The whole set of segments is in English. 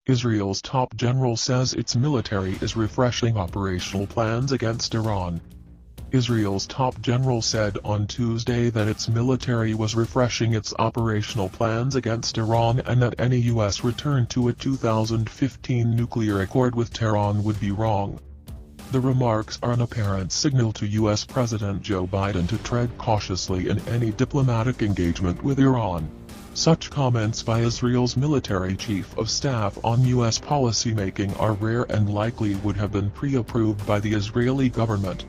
Israel's top general says its military is refreshing operational plans against Iran. Israel's top general said on Tuesday that its military was refreshing its operational plans against Iran and that any U.S. return to a 2015 nuclear accord with Tehran would be wrong. The remarks are an apparent signal to U.S. President Joe Biden to tread cautiously in any diplomatic engagement with Iran. Such comments by Israel's military chief of staff on U.S. policymaking are rare and likely would have been pre-approved by the Israeli government.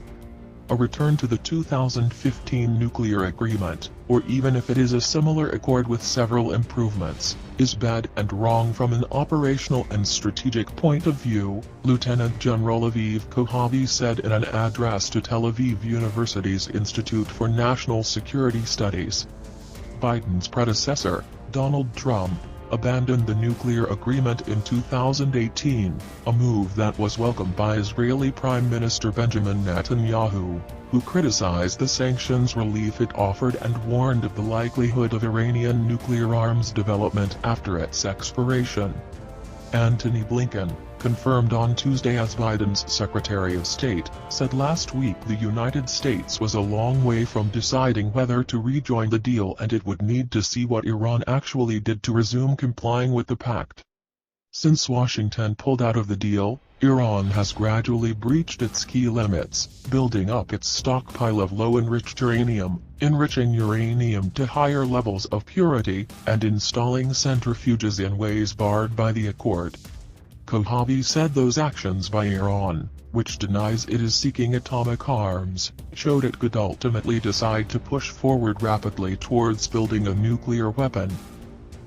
A return to the 2015 nuclear agreement, or even if it is a similar accord with several improvements, is bad and wrong from an operational and strategic point of view, Lieutenant General Aviv Kohavi said in an address to Tel Aviv University's Institute for National Security Studies. Biden's predecessor, Donald Trump, abandoned the nuclear agreement in 2018, a move that was welcomed by Israeli Prime Minister Benjamin Netanyahu, who criticized the sanctions relief it offered and warned of the likelihood of Iranian nuclear arms development after its expiration. Antony Blinken, confirmed on Tuesday as Biden's Secretary of State, said last week the United States was a long way from deciding whether to rejoin the deal and it would need to see what Iran actually did to resume complying with the pact. Since Washington pulled out of the deal, Iran has gradually breached its key limits, building up its stockpile of low-enriched uranium, enriching uranium to higher levels of purity, and installing centrifuges in ways barred by the accord. Kohavi said those actions by Iran, which denies it is seeking atomic arms, showed it could ultimately decide to push forward rapidly towards building a nuclear weapon.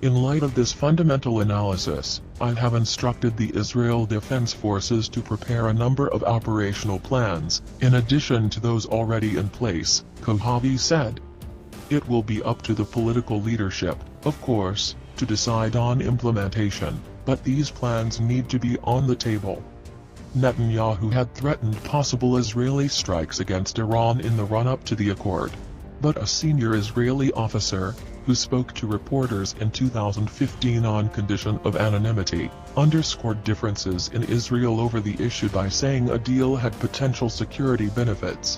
In light of this fundamental analysis, I have instructed the Israel Defense Forces to prepare a number of operational plans, in addition to those already in place, Kohavi said. It will be up to the political leadership, of course, to decide on implementation, but these plans need to be on the table. Netanyahu had threatened possible Israeli strikes against Iran in the run-up to the accord. But a senior Israeli officer, who spoke to reporters in 2015 on condition of anonymity, underscored differences in Israel over the issue by saying a deal had potential security benefits.